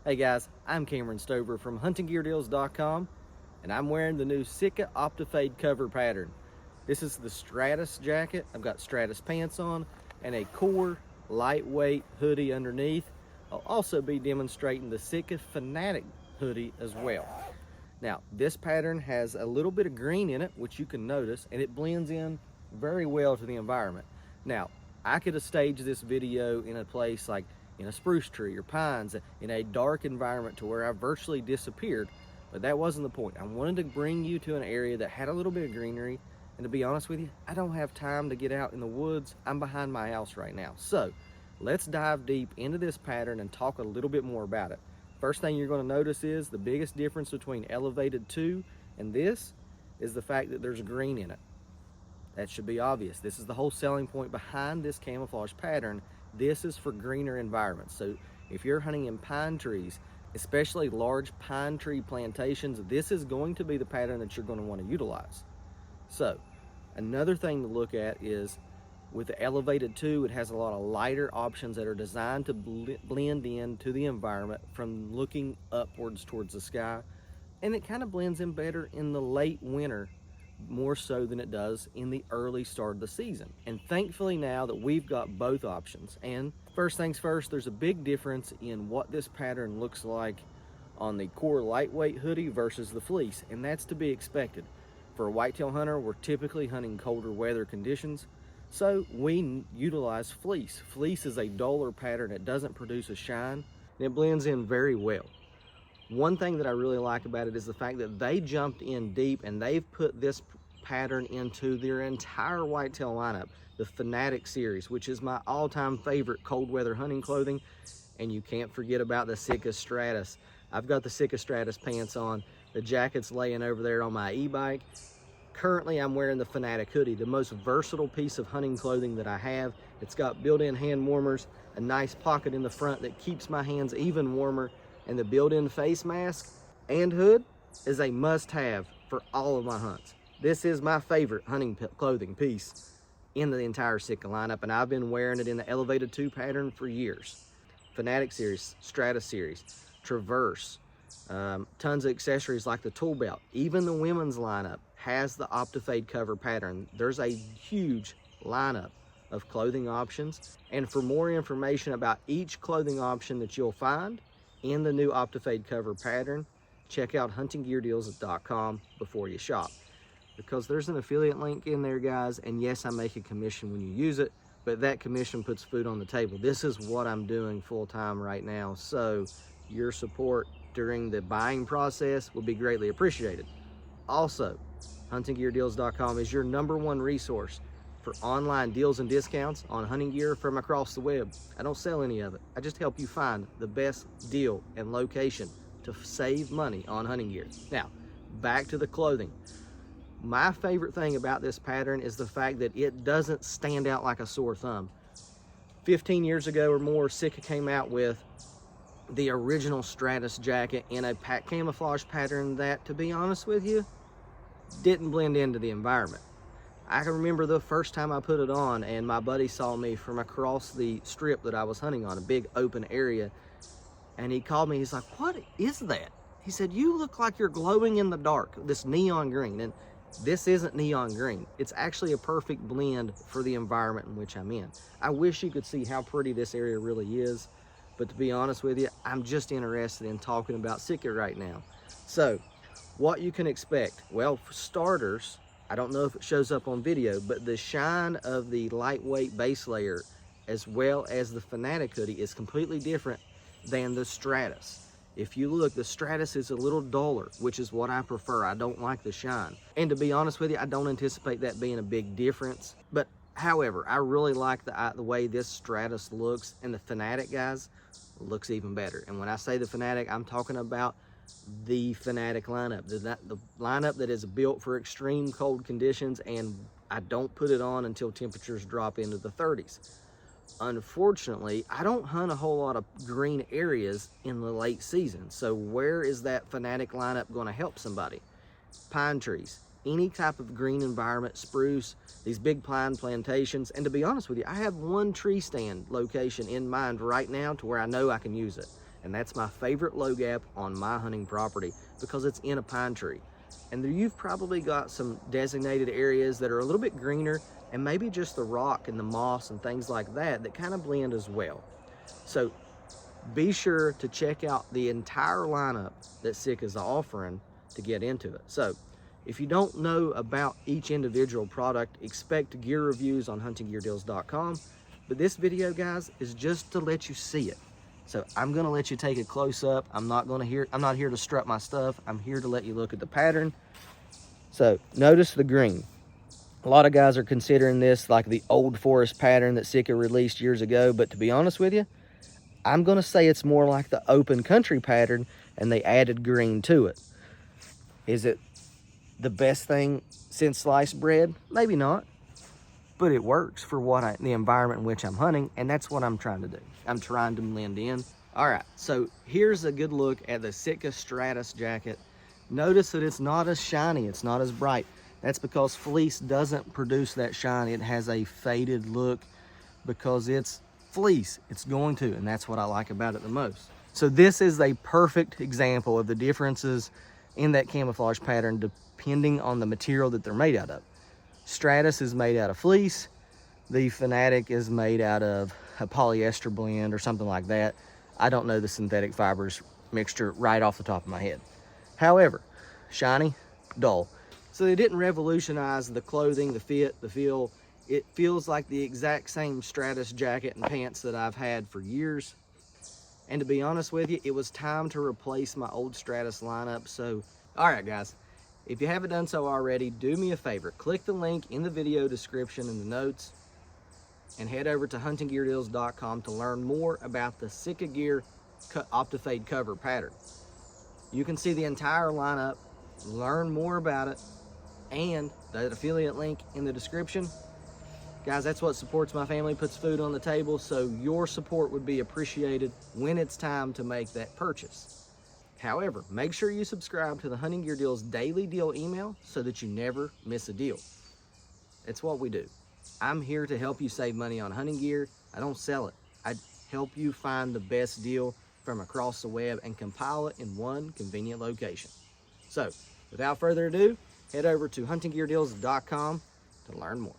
Hey guys, I'm Cameron Stover from huntinggeardeals.com, and I'm wearing the new Sitka Optifade cover pattern. This is the Stratus jacket. I've got Stratus pants on and a core lightweight hoodie underneath. I'll also be demonstrating the Sitka Fanatic hoodie as well. Now, this pattern has a little bit of green in it, which you can notice, and it blends in very well to the environment. Now, I could have staged this video in a place like in a spruce tree or pines in a dark environment to where I virtually disappeared, but that wasn't the point. I wanted to bring you to an area that had a little bit of greenery, and to be honest with you, I don't have time to get out in the woods. I'm behind my house right now. So let's dive deep into this pattern and talk a little bit more about it. First thing you're going to notice is the biggest difference between Elevated 2 and this is the fact that there's green in it. That should be obvious. This is the whole selling point behind this camouflage pattern. This is for greener environments. So if you're hunting in pine trees, especially large pine tree plantations, this is going to be the pattern that you're going to want to utilize. So another thing to look at is with the Elevated 2, it has a lot of lighter options that are designed to blend in to the environment from looking upwards towards the sky. And it kind of blends in better in the late winter, more so than it does in the early start of the season. And thankfully now that we've got both options. And first things first, there's a big difference in what this pattern looks like on the core lightweight hoodie versus the fleece, and that's to be expected. For a whitetail hunter, we're typically hunting colder weather conditions, so we utilize fleece. Fleece is a duller pattern. It doesn't produce a shine, and it blends in very well. One thing that I really like about it is the fact that they jumped in deep and they've put this pattern into their entire whitetail lineup, the Fanatic series, which is my all-time favorite cold weather hunting clothing. And you can't forget about the Sitka Stratus. I've got the Sitka Stratus pants on. The jacket's laying over there on my e-bike. Currently, I'm wearing the Fanatic hoodie, the most versatile piece of hunting clothing that I have. It's got built-in hand warmers, a nice pocket in the front that keeps my hands even warmer, and the built-in face mask and hood is a must-have for all of my hunts. This is my favorite hunting clothing piece in the entire Sitka lineup, and I've been wearing it in the Elevated 2 pattern for years. Fanatic series, Stratus series, Traverse, tons of accessories like the tool belt. Even the women's lineup has the Optifade cover pattern. There's a huge lineup of clothing options, and for more information about each clothing option that you'll find in the new Optifade cover pattern, check out huntinggeardeals.com before you shop, because there's an affiliate link in there, guys, and yes, I make a commission when you use it, but that commission puts food on the table. This is what I'm doing full-time right now, so your support during the buying process will be greatly appreciated. Also, huntinggeardeals.com is your #1 resource for online deals and discounts on hunting gear from across the web. I don't sell any of it. I just help you find the best deal and location to save money on hunting gear. Now, back to the clothing. My favorite thing about this pattern is the fact that it doesn't stand out like a sore thumb. 15 years ago or more, Sitka came out with the original Stratus jacket in a camouflage pattern that, to be honest with you, didn't blend into the environment. I can remember the first time I put it on and my buddy saw me from across the strip that I was hunting on, a big open area, and he called me. He's like, "What is that?" He said, "You look like you're glowing in the dark, this neon green." And this isn't neon green. It's actually a perfect blend for the environment in which I'm in. I wish you could see how pretty this area really is, but to be honest with you, I'm just interested in talking about Sitka right now. So what you can expect, well, for starters, I don't know if it shows up on video, but the shine of the lightweight base layer as well as the Fanatic hoodie is completely different than the Stratus. If you look, the Stratus is a little duller, which is what I prefer. I don't like the shine. And to be honest with you, I don't anticipate that being a big difference. But however, I really like the way this Stratus looks, and the Fanatic, guys, looks even better. And when I say the Fanatic, I'm talking about the Fanatic lineup, the lineup that is built for extreme cold conditions, and I don't put it on until temperatures drop into the 30s. Unfortunately, I don't hunt a whole lot of green areas in the late season, so where is that Fanatic lineup going to help somebody? Pine trees, any type of green environment, spruce, these big pine plantations. And to be honest with you, I have one tree stand location in mind right now to where I know I can use it, and that's my favorite low gap on my hunting property because it's in a pine tree. And there you've probably got some designated areas that are a little bit greener, and maybe just the rock and the moss and things like that that kind of blend as well. So be sure to check out the entire lineup that Sitka is offering to get into it. So if you don't know about each individual product, expect gear reviews on huntinggeardeals.com. But this video, guys, is just to let you see it. So I'm gonna let you take a close up. I'm not here to strut my stuff. I'm here to let you look at the pattern. So notice the green. A lot of guys are considering this like the old forest pattern that Sitka released years ago, but to be honest with you, I'm gonna say it's more like the open country pattern, and they added green to it. Is it the best thing since sliced bread? Maybe not, but it works for the environment in which I'm hunting, and that's what I'm trying to do. I'm trying to blend in. All right, so here's a good look at the Sitka Stratus jacket. Notice that it's not as shiny, it's not as bright. That's because fleece doesn't produce that shine. It has a faded look because it's fleece. It's going to, and that's what I like about it the most. So this is a perfect example of the differences in that camouflage pattern depending on the material that they're made out of. Stratus is made out of fleece. The Fanatic is made out of a polyester blend or something like that. I don't know the synthetic fibers mixture right off the top of my head. However, shiny, dull. So they didn't revolutionize the clothing, the fit, the feel. It feels like the exact same Stratus jacket and pants that I've had for years. And to be honest with you, it was time to replace my old Stratus lineup. So, all right, guys, if you haven't done so already, do me a favor. Click the link in the video description in the notes and head over to huntinggeardeals.com to learn more about the Sitka Gear Optifade cover pattern. You can see the entire lineup, learn more about it, and that affiliate link in the description. Guys, that's what supports my family, puts food on the table, so your support would be appreciated when it's time to make that purchase. However, make sure you subscribe to the Hunting Gear Deals daily deal email so that you never miss a deal. It's what we do. I'm here to help you save money on hunting gear. I don't sell it. I help you find the best deal from across the web and compile it in one convenient location. So, without further ado, head over to huntinggeardeals.com to learn more.